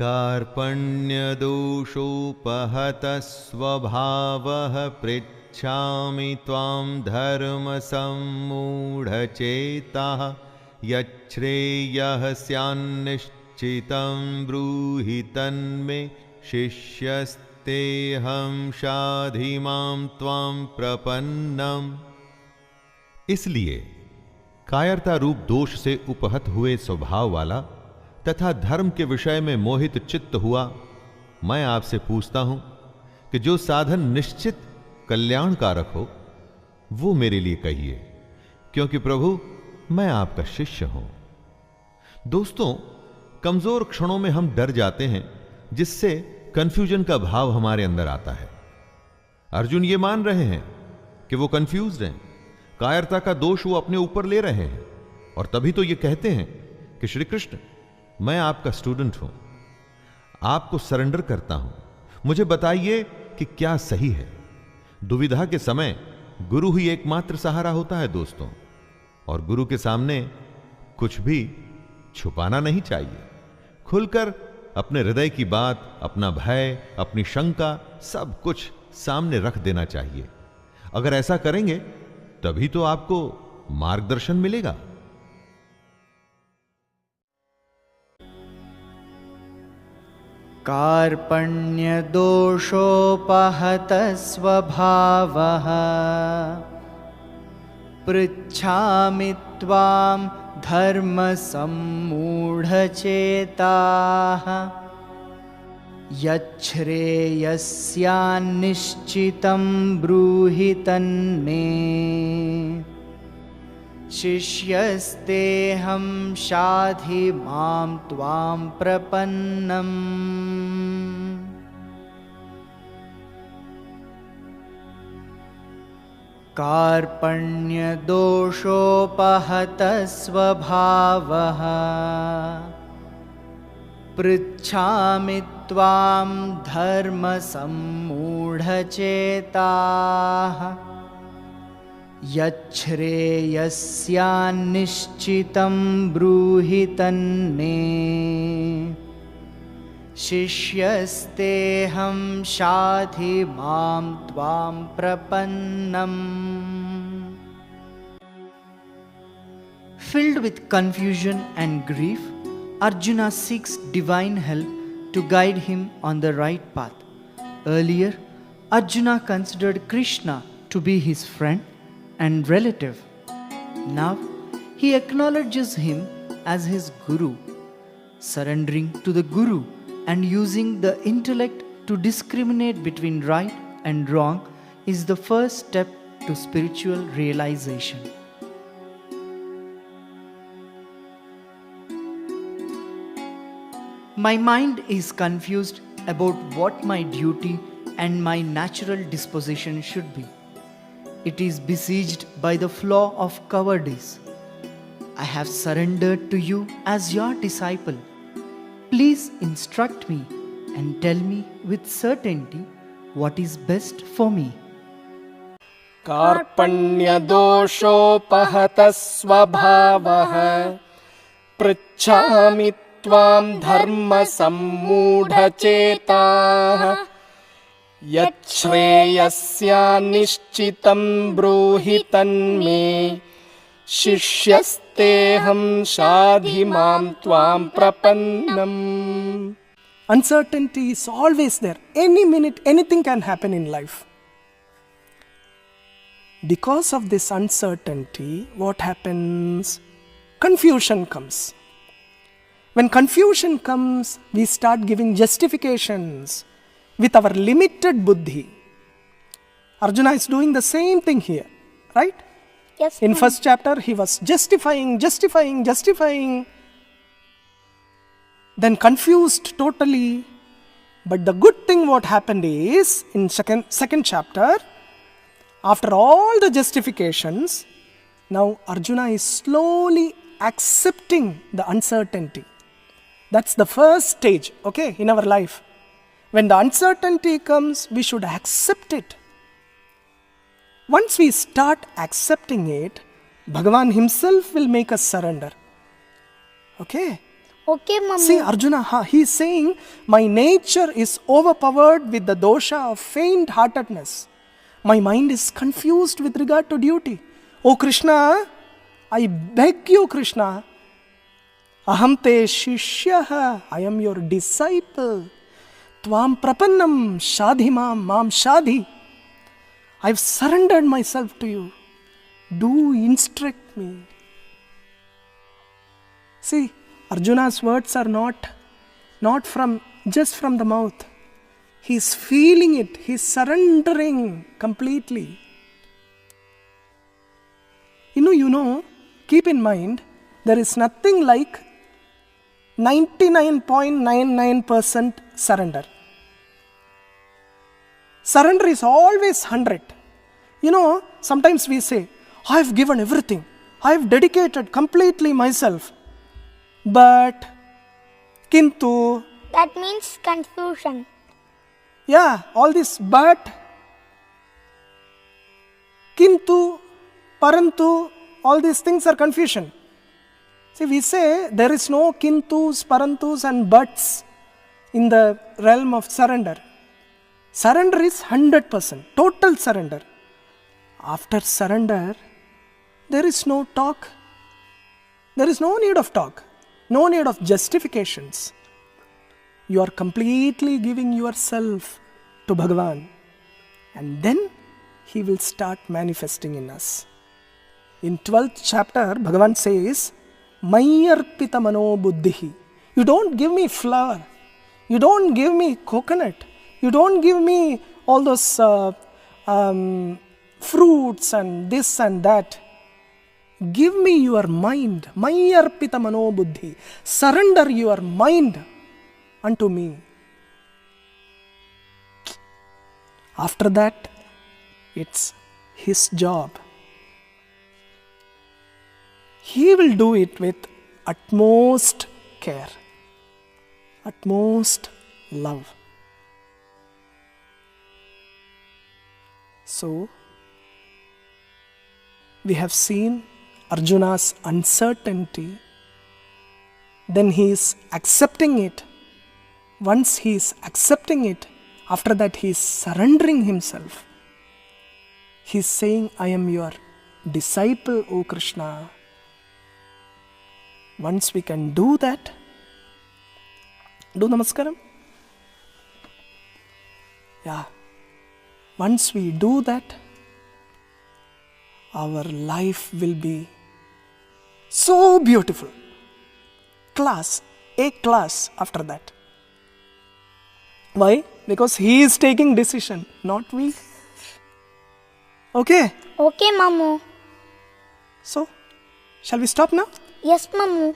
कार्पण्यदोषोपहतः स्वभावः पृच्छामि त्वां धर्मसम्मूढचेताः यच्छ्रेयः स्यान्निश्चितं ब्रूहि तन्मे शिष्यस्तेऽहं शाधि मां त्वां प्रपन्नम्। इसलिए कायरता रूप दोष से उपहत हुए स्वभाव वाला तथा धर्म के विषय में मोहित चित्त हुआ मैं आपसे पूछता हूं कि जो साधन निश्चित कल्याणकारक हो वो मेरे लिए कहिए, क्योंकि प्रभु मैं आपका शिष्य हूं। दोस्तों, कमजोर क्षणों में हम डर जाते हैं, जिससे कंफ्यूजन का भाव हमारे अंदर आता है। अर्जुन ये मान रहे हैं कि वो कंफ्यूज्ड हैं, कायरता का दोष वो अपने ऊपर ले रहे हैं, और तभी तो ये कहते हैं कि श्री कृष्ण मैं आपका स्टूडेंट हूं, आपको सरेंडर करता हूं, मुझे बताइए कि क्या सही है। दुविधा के समय गुरु ही एकमात्र सहारा होता है दोस्तों, और गुरु के सामने कुछ भी छुपाना नहीं चाहिए। खुलकर अपने हृदय की बात, अपना भय, अपनी शंका, सब कुछ सामने रख देना चाहिए। अगर ऐसा करेंगे तभी तो आपको मार्गदर्शन मिलेगा। कार्पण्यदोषोपहतः स्वभावः पृच्छामि त्वां धर्मसम्मूढचेताः यच्छ्रेयस्यान्निश्चितं ब्रूहि तन्मे शिष्यस्तेऽहं शाधि मां त्वां प्रपन्नम्। कार्पण्यदोषोपहतः स्वभावः पृच्छामि त्वां धर्मसम्मूढचेताः यच्छ्रेयस्यान्निश्चितं ब्रूहि तन्मे शिष्यस्तेऽहं शाधि मां त्वां प्रपन्नम्। Filled with confusion and grief, Arjuna seeks divine help to guide him on the right path. Earlier, Arjuna considered Krishna to be his friend and relative. Now, he acknowledges him as his Guru. Surrendering to the Guru and using the intellect to discriminate between right and wrong is the first step to spiritual realization. My mind is confused about what my duty and my natural disposition should be. It is besieged by the flaw of cowardice. I have surrendered to you as your disciple. Please instruct me and tell me with certainty what is best for me. कार्पण्यदोषोपहतः स्वभावः पृच्छामि त्वां धर्मसम्मूढचेताः यच्छ्रेयस्यान्निश्चितं ब्रूहि तन्मे शिष्यस्तेऽहं शाधि मां त्वां प्रपन्नम्. Uncertainty is always there. Any minute, anything can happen in life. Because of this uncertainty, what happens? Confusion comes. When confusion comes, we start giving justifications with our limited buddhi. Arjuna is doing the same thing here, right? Yes. In first chapter, he was justifying, then confused totally. But the good thing what happened is, in second chapter, after all the justifications, now Arjuna is slowly accepting the uncertainty. That's the first stage, okay, in our life. When the uncertainty comes, we should accept it. Once we start accepting it, Bhagavan himself will make us surrender. Okay? Okay, Mamu. See, Arjuna, he is saying, my nature is overpowered with the dosha of faint-heartedness. My mind is confused with regard to duty. Oh Krishna, I beg you, Krishna. Aham te shishyaha, I am your disciple. Tvam prapannam shadhimam mam shadhi. I have surrendered myself to you. Do instruct me. See, Arjuna's words are not from just from the mouth. He is feeling it. He is surrendering completely. You know, keep in mind, there is nothing like 99.99% surrender. Surrender is always 100. Sometimes we say, I have given everything. I have dedicated completely myself. But, kintu, That means confusion. yeah, all this but, kintu, parantu, all these things are confusion. See, we say there is no kintus, parantus and buts in the realm of surrender. Surrender is 100%, total surrender. After surrender, there is no talk. There is no need of talk, no need of justifications. You are completely giving yourself to Bhagavan, and then He will start manifesting in us. In 12th chapter, Bhagavan says, Mayarpita mano buddhihi. You don't give me flour. You don't give me coconut. You don't give me all those fruits and this and that. Give me your mind. Mayarpita mano buddhi. Surrender your mind unto me. After that, it's His job. He will do it with utmost care, utmost love. So, we have seen Arjuna's uncertainty, then he is accepting it. Once he is accepting it, after that he is surrendering himself. He is saying, I am your disciple, O Krishna. Once we can do that, do namaskaram. Yeah. Once we do that, our life will be so beautiful. A class after that. Why? Because He is taking decision, not we. Okay? Okay, Mamu. So, shall we stop now? Yes, Mamu.